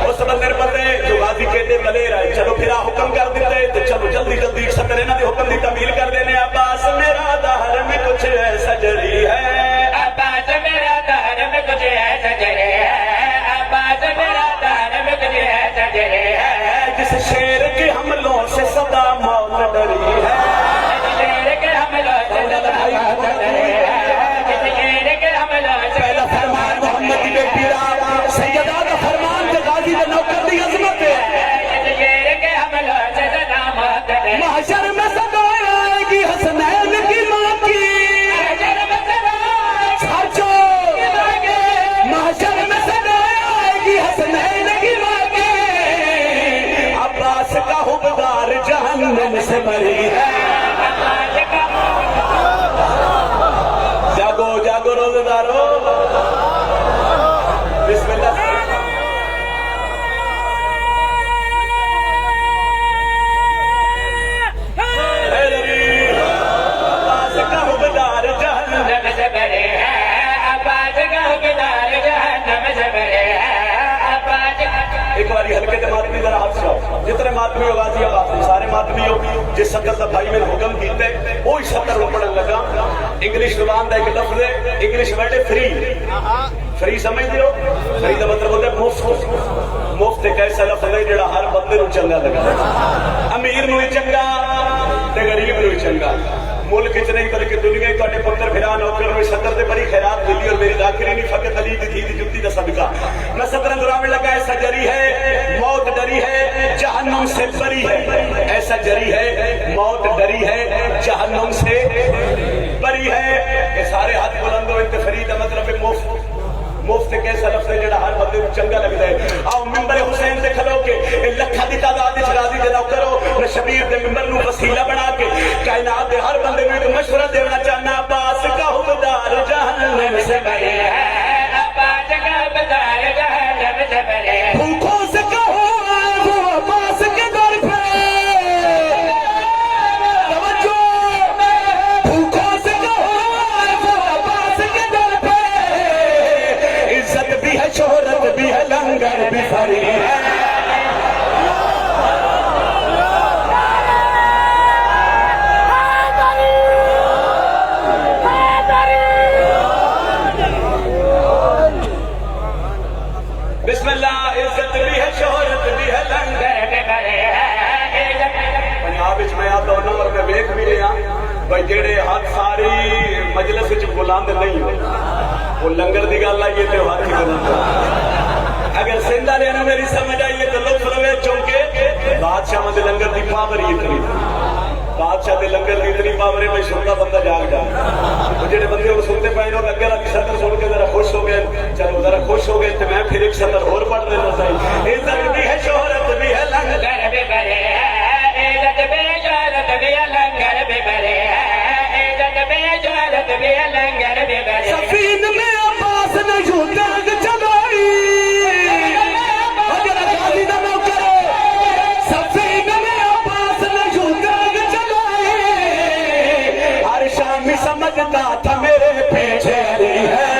اس بندے کو پتہ ہے جو غازی کیڈے دلیر ہے چلو پھر حکم کر دیتے ہیں تو چلو جلدی جلدی سکر انہاں دے حکم دی تعمیل کر دینے عباس میرا دہر میں کچھ ایسا جری ہے عباس میرا دار میں کچھ ایسا جری ہے عباس میرا دار میں کچھ ایسا جری ہے جس شیر کے حملوں سے صدا موت ڈری ہے شیر کے حملوں سے صدا موت ڈری ہے شیر کے حملوں سے پہلا فرمان محمد کی بیٹی را سیدہ کا فرمان کے غازی کے نوکر دی عظمت ہے شیر کے حملوں سے صدا موت ڈری ہے محشر میں صدا آئے گی حسنین کی ماں کی سچو محشر میں صدا آئے گی حسنین کی ماں کی عباس کا حکمدار جہنم سے بری ہے جاگو جاگو روزدارو بسم اللہ عباس کا حکمدار جہنم جہنم سے بری ہے عباس کا حکمدار جہنم سے بری ہے عباس ایک باری ہلکے کے ماتمی ذرا ہاتھ سے جتنے ماتمی ہو غازی آباد سارے ماتمی ہو جس سکر دا بھائی میں حکم کیتے وہی سکر رو پڑھن لگا انگلش زبان دا ایک لفظ ہے انگلش ورڈ ہے فری فری سمجھ دیو فری دا مطلب ہوتا ہے مفت مفت ایک ایسا لفظ ہے جڑا ہر بندے نو چنگا لگا امیر نو ہی چنگا تے غریب نو ہی چنگا ملک چ نہیں بلکہ دنیا تے پتر بھرا نوکر میں صدر تے بڑی خیرات ملی اور میری ذاکری نہیں فقط علی دی تھی جُتی دا صدقہ میں صدر دراوے لگا ایسا جری ہے موت ڈری ہے جہنم سے بری ہے ایسا جری ہے موت ڈری ہے جہنم سے بری ہے یہ سارے ہاتھ بلند ہو انت فرید مطلب ہے مفت مفت کیسا لفظ ہے جڑا ہر بندے کو چنگا لگتا ہے آؤ ممبر حسین دے کھلو کے لکھا دی تعداد وچ راضی دے نو کرو میں شبیر دے ممبر نو وسیلہ بنا کے کائنات دے ہر بندے نو ایک مشورہ دینا چاہنا عباس کا حکمدار جہنم سے بری ہے عباس کا حکمدار جہنم سے بری ہے بھوکوں سے کہو وہ عباس کے در پہ توجہ بھوکوں سے کہو وہ عباس کے در پہ عزت بھی ہے شہرت بھی ہے لنگر بھی فری ہے بسم اللہ عزت بھی ہے شہرت بھی ہے لنگر بھی بری ہے پنجاب وچ میں آتا ہوں اور میں ویکھ بھی لیا بھائی جڑے ہاتھ ساری مجلس وچ بلند نہیں وہ لنگر دی گل آئی ہے تے ہاتھ ہی بلند اگر سندھ والے نے میری سمجھ آئی ہے تو لطف لوے چونکہ بادشاہ دے لنگر دی پاور ہی اتنی بادشاہ دے لنگر دی اتنی پاور ہے بھائی سنتا بندہ جاگ جائے وہ جڑے بندے وہ سنتے پائے نو لگے نا سطر سن کے ذرا خوش ہو گئے چلو ذرا خوش ہو گئے تو میں پھر ایک سطر اور پڑھ دینا چاہیے عزت بھی ہے شہرت بھی ہے لنگر بھی بری ہے عزت بھی شہرت بھی ہے لنگر بھی بری ہے عزت بھی شہرت بھی ہے لنگر بھی بری ہے سفین میں عباس نے یوں تاگ چلائی اگر غازی نہ کرو سفین میں عباس نے یوں تاگ چلائی ہر شامی سمجھتا تھا میرے پیچھے علی ہے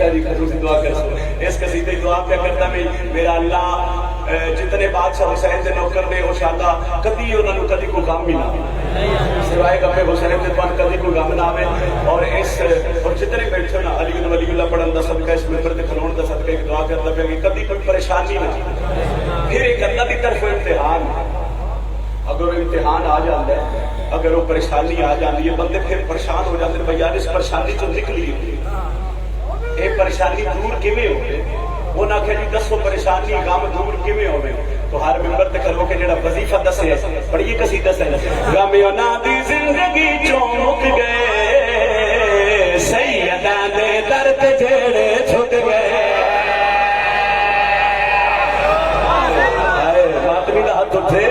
اچھا جی خصوصی دعا کر سو اس قصیدے دعا پہ کرتا میں میرا اللہ جتنے بادشاہ حسین دے نوکر نے انشاءاللہ کدی انہوں نے کدی کوئی غم بھی نہ سوائے غم حسین دے پان کدی کوئی غم نہ آوے اور اس اور جتنے بیٹھے نا علی ولی اللہ پڑھن دا صدقہ اس ممبر تے کھلون دا صدقہ ایک دعا کرتا پہ کہ کدی کوئی پریشانی نہ پھر ایک اللہ دی طرف امتحان اگر وہ امتحان آ جاتا ہے اگر وہ پریشانی آ جاتی ہے بندے پھر پریشان ہو جاتے ہیں بھائی یار اس پریشانی تو نکلی یہ پریشانی دور کیویں ہوگی وہ نہ کہ جی دسو پریشانی غم دور کیویں ہوگی تو ہر ممبر تے کرو کہ جڑا وظیفہ دسے پڑھیے قصیدہ سے غم یونا دی زندگی چوں مک گئے سیداں دے درد جڑے چھٹ گئے ماتمی دا ہاتھ اٹھے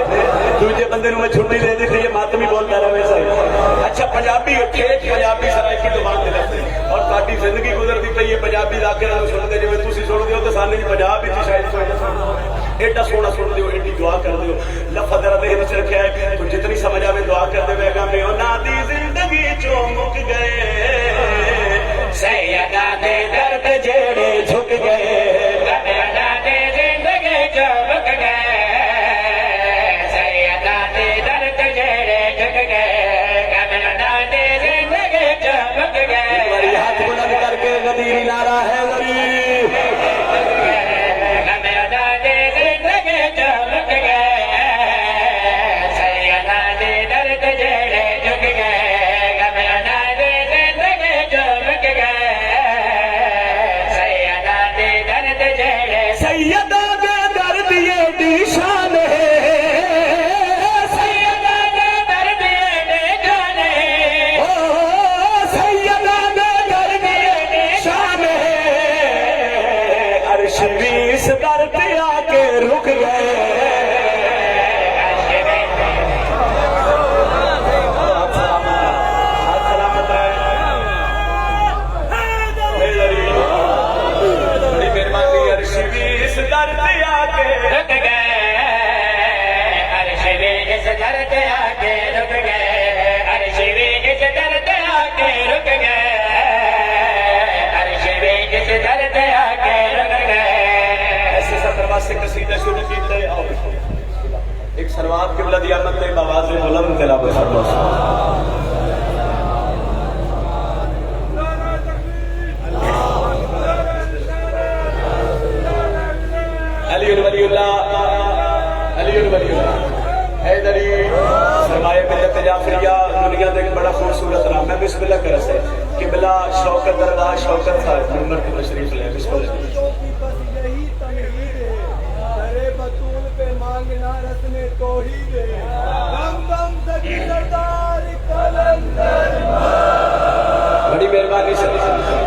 دوجے بندے میں چھٹی دے دی تھی یہ ماتمی بولتا رہے صحیح اچھا پنجابی اٹھے پنجابی سرائی کی زبان دے لگتے اور تاکہ زندگی گزرتی پہ یہ پنجابی ذاکرہ سن دے جو تسی سن دیو تو سانے پنجاب ہی شاید سن ایڈا سونا سن دیو ایڈی دعا کر دیو لفظ رہا دے بچ رکھا ہے تو جتنی سمجھ آوے دعا کر دے گا میں اونا دی زندگی چوں مک گئے سیدہ دے درد جڑے جھک گئے سیدہ دے زندگی چوں مک گئے غدیری نعرہ ہے غریب سیدہ دے درد یہ دی شان ہے اس در پہ آ کے رک گئے سلامت ہے بڑی مہربانی عرش بھی اس در پہ آ کے رک گئے عرش بھی اس در پہ آ کے رک گئے عرش بھی اس در پہ آ کے رک گئے عرش بھی اس در پہ آ کے رک گئے سے قصیدہ شروع کیتے اور ایک سروات قبلہ دی آمد تے بآواز بلند تلاوت فرمائیں علی ولی اللہ علی ولی اللہ حیدری سرمایہ ملت جعفریہ دنیا دے ایک بڑا خوبصورت نام ہے بسم اللہ کرس ہے قبلہ شوکت درگاہ شوکت صاحب ممبر کی تشریف لے بسم اللہ مانگنا رسم توحید دم دم زکی سردار کلندر بڑی مہربانی سے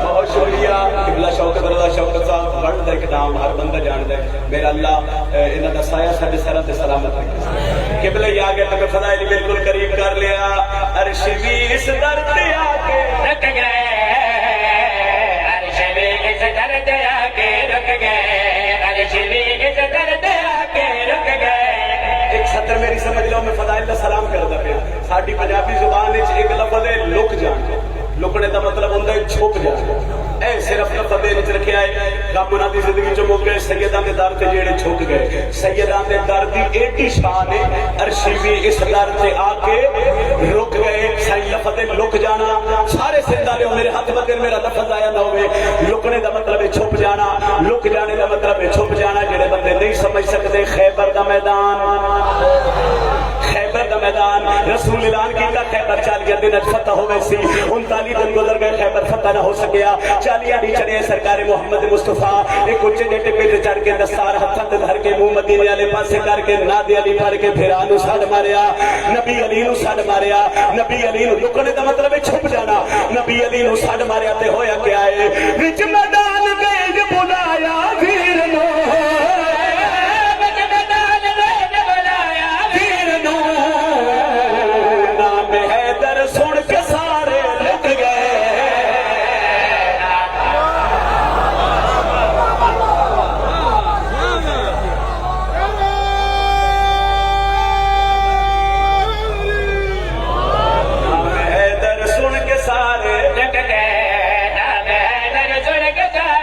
بہت شکریہ قبلہ شوکت رضا شوکت صاحب بڑھ دے کے نام ہر بندہ جان دے میرا اللہ انہاں دا سایہ ساڈے سراں تے سلامت رکھے قبلہ ہی آ گیا تو فضائل بالکل قریب کر لیا عرش بھی اس در تے آ کے رک گئے عرش بھی اس در تے آ کے رک گئے عرش بھی اس در تے آ کے رک گئے ایک سطر میری سمجھ لو میں فضائل دا سلام کردا پیا ساڈی پنجابی زبان وچ ایک لفظ ہے لک جان لکنے دا مطلب ہوندا ہے چھپ جان اے صرف لفظ دے وچ رکھیا ہے رب انہاں دی زندگی چ مک گئے سیداں دے در تے جڑے چھک گئے سیداں دے در دی ایڈی شان ہے عرشی بھی اس در تے آ کے رک گئے صحیح لفظ ہے لک جانا سارے زندہ نے میرے ہاتھ بدر میرا لفظ آیا نہ ہوئے لکنے دا مطلب ہے چھپ جانا لک جانے دا مطلب ہے چھپ جانا جڑے بندے نہیں سمجھ سکتے خیبر دا میدان خیبر دا میدان رسول اعلان کیتا خیبر 40 دن فتح ہو گئی سی 39 دن گزر گئے خیبر فتح نہ ہو سکیا 40 نہیں چڑھے سرکار محمد مصطفیٰ ایک اونچے ڈیٹے پہ چڑھ کے دستار ہتھاں تے دھر کے منہ مدینے والے پاسے کر کے نادی علی پڑھ کے پھر آنو ساڈ ماریا نبی علی نو ساڈ ماریا نبی علی نو لکنے دا مطلب ہے چھپ جانا نبی علی نو ساڈ ماریا تے ہویا کیا ہے وچ میدان گئے بلایا ویر نو سن کے سارے لٹ گئے حیدر سن کے سارے لٹ گئے حیدر سن کے سارے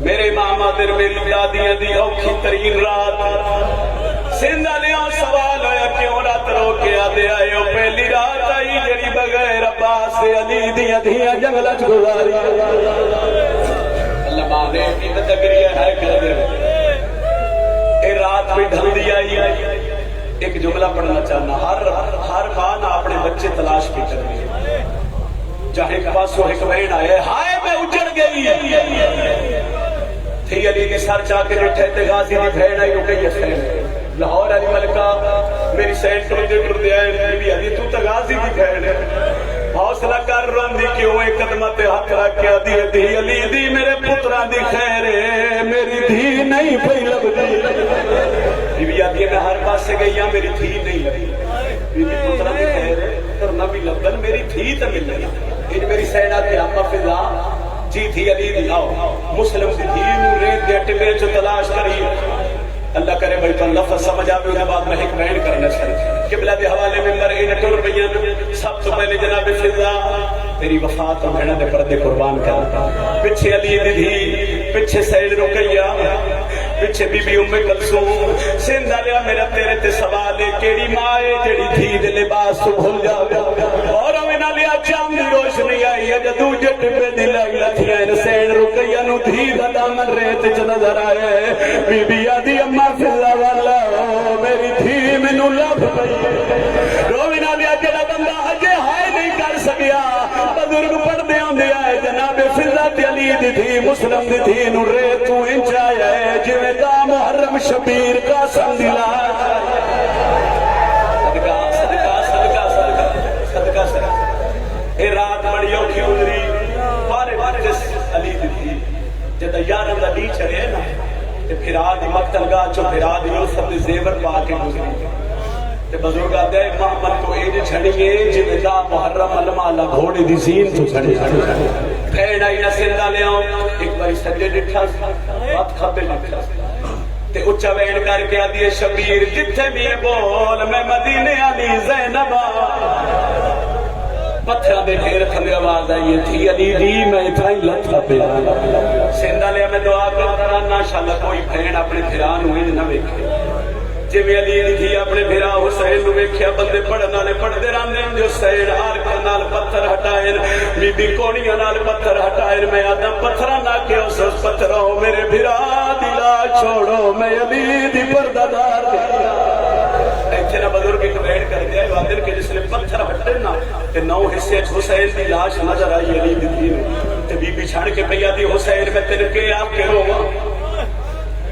میرے ماما در میری دادیاں دی اوکھی ترین رات سندھ لیاں سوال ہویا کیوں رات رو کے آدھے آئے ہو پہلی رات آئی جڑی بغیر عباس علی دیاں دیاں جنگلہ گزاری اللہ بانے کی تدگریہ ہے کر دے اے رات بھی ڈھل دی آئی ایک جملہ پڑھنا چاہنا ہر بان اپنے بچے تلاش کی کر دی چاہے ایک پاس ہو ایک بہن آئے ہائے میں اجڑ گئی تھی علی کے سر چاہ کے رٹھے تھے غازی دی بہن آئی رکئی اسین لاہور علی ملکہ میری سینٹ تو مجھے کر دیا ہے بی علی تو تا غازی دی بہن ہے حوصلہ کر رہن دی کیوں ایک قدمت حق رکھ کے دی دی علی دی میرے پتران دی خیر ہے میری دھی نہیں پہی لگ دی بی علی میں ہر پاس سے گئی ہاں میری دھی نہیں لگی بی پتران دی خیر ہے کرنا بھی لگن میری دھی تا مل لگی ان میری سینہ تے اپا فضا جی تھی علی دی آؤ مسلم دی دھی نو ریت دے ٹبے جو تلاش کری اللہ کرے بھائی تو لفظ سمجھ آئے انہیں بعد میں حکمین کرنا چاہیے قبلہ دے حوالے میں مرئین ٹور بیان سب تو پہلے جناب فضا تیری وفات و بھیڑا دے پردے قربان کرنا پچھے علی دی دھی پچھے سید رکیہ پچھے بی بی ام کلثوم سندہ لیا میرا تیرے تے سوالے کیڑی مائے جڑی دھی دے لباس تو بھول جاؤ اور ہمیں نہ لیا چاند دی روشنی آئی ہے جدو جٹ پہ دلائی لتھیاں سید رکیہ نو دھی دا دامن ریت چ نظر آئے بی بی آدھی اماں فضا والا میری دھی میں نو لب پئی روی نہ لیا جڑا بندہ حجے ہائے نہیں کر سکیا بزرگ پڑھ دے آندے آئے جناب فضا تے علی دی دھی مسلم دی دھی نو ریت تو انچ آیا ہے جویں دا محرم شبیر کا سندلا صدقہ صدقہ صدقہ صدقہ صدقہ صدقہ اے رات بڑی اوکھی گزری بارے جس علی دی دھی جدہ یارم دا لی چڑے نا تے پھر آدھی مقتل گاہ چو پھر آدھی یوسف دی زیور پا کے گزری تے بزرگ آدھے محمد کو ایج چھڑیے جویں دا محرم علماء گھوڑے دی زین تو چھڑی بھیڑ آئی نہ سندہ لے آؤں ایک باری سجے ڈٹھا بات کھپے ڈٹھا تے اچھا وین کر کے آدھی شبیر جتھے بھی بول میں مدینے علی زینبا پتھرہ دے ڈھیر کھلے آواز آئی تھی علی دی میں اتنا ہی لت پہ سندہ لے میں دعا کرتا رہا انشاءاللہ کوئی بھین اپنے پھران ہوئے نہ ویکھے جی میں علی دی اپنے بھرا حسین نو ویکھیا بندے پڑھنا نے پڑھ دے راندے جو سین آرکا نال پتھر ہٹائیں بی بی کونیاں نال پتھر ہٹائیں میں آدھا پتھرہ نہ کے اس پتھرہ ہو میرے بھرا دلا چھوڑو میں علی دی پردہ دار دیا ایتھے نہ بزرگ ایک بیڑ کر دیا وادر کے جس نے پتھر ہٹے نا تے نو حصے حسین دی لاش نظر آئی علی دی نو تے بی بی چھاڑ کے پیا دی حسین میں تنکے آپ کے روا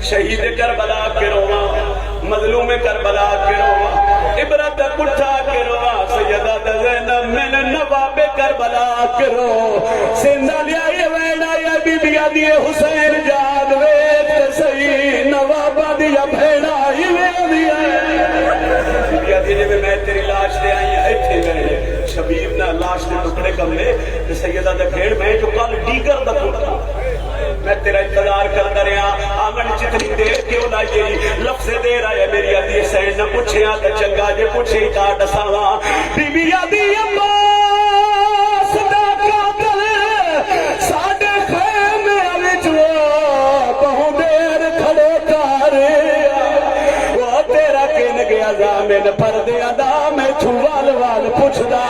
شہید کربلا کے روا مظلوم کربلا کے روا عبرت کٹھا کے روا سیدہ زینب میں نے نواب کربلا کے رو سندہ لیا یہ وینا یا بی بی آدھی حسین جاد ویت صحیح نواب دیا بھیڑا ہی ویدیا بی بی آدھی جب میں تیری لاش دے آئی ایتھے گئے شبیب نے لاش دے ٹکڑے کم لے سیدہ دے بھیڑ میں جو کل ڈیگر دا کٹھا میں تیرا انتظار کرتا رہا آمن جتنی دیر کیوں نہ یہ لفظ دے رہا ہے میری آدھی سین نہ پوچھے آتا چنگا جے پوچھے کاٹ ساوا بی بی آدھی عباس دا قاتل ساڑے خیمے وچو بہو دیر کھڑے کارے وہ تیرا کن گیا زامن پردے ادا میں چھوال وال پوچھ دا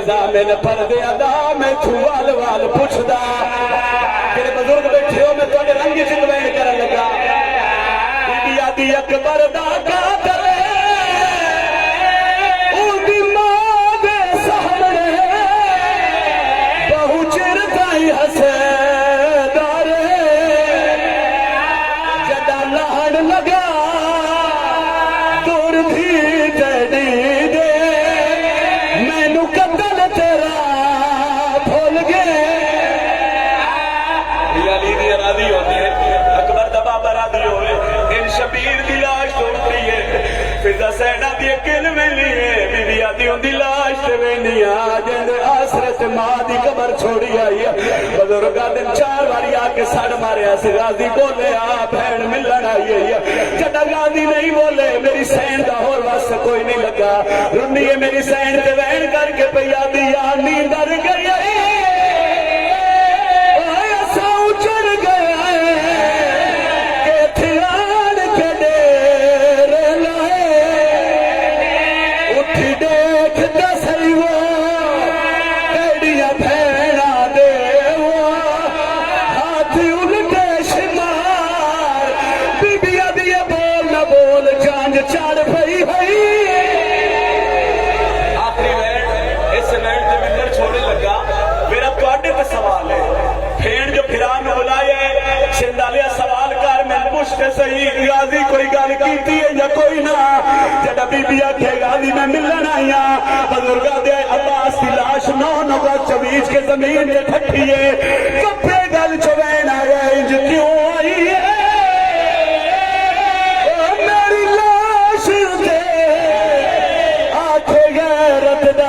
زامن پردے ادا میں چھوال وال پوچھدا میرے بزرگ بیٹھے ہو میں تھوڑے رنگ چلوین کرن لگا بی بی آدھی اکبر دا قاتل اون دی ماں دے سامنے بہو چر تائی ہسے دارے جدا لہن لگا دور تھی جڑی دے میں نو قتل تیرا بھول گئے علی دی راضی ہوتی ہے اکبر دا بابا راضی ہوئے ان شبیر دی لاش توڑتی ہے فضا سینہ دی اکن میں لیے بی بی آدھی ہوں دی لاش تے وینیا جن آسرت ماں دی قبر چھوڑی آئی ہے بزرگا دن 4 باری آکے ساڑ مارے ایسے غازی بولے بھین ملن آئی ہے جڑا غازی نہیں بولے میری سین دا ہور وس کوئی نہیں لگا رنی ہے میری سین تے وین کر کے پیا دیا نیند ڈر گئی ایسا اچڑ گیا کہ تھیان کے ڈیرے لائے اٹھ دیکھ دسئی وہ کیڑیاں بھیڑا دے وہ ہاتھ الٹے شمار بی بیا دیے بول نہ بول جانج چڑھ پئی ہوئی آخری وینڈ اس وینڈ جب اندر چھوڑنے لگا میرا تواڈے تے سوال ہے پھین جو پھران بلایا ہے سندالیا سوال کر میں پوچھتے صحیح غازی کوئی گل کیتی ہے یا کوئی نہ جڑا بی بی آکھے غازی میں ملن آیا بزرگاں دے عباس دی لاش نو نگا چویچ کے زمین تے ٹھٹھی ہے کپے گل چوین آیا انج کیوں آئی ہے میری لاش تے آکھے غیرت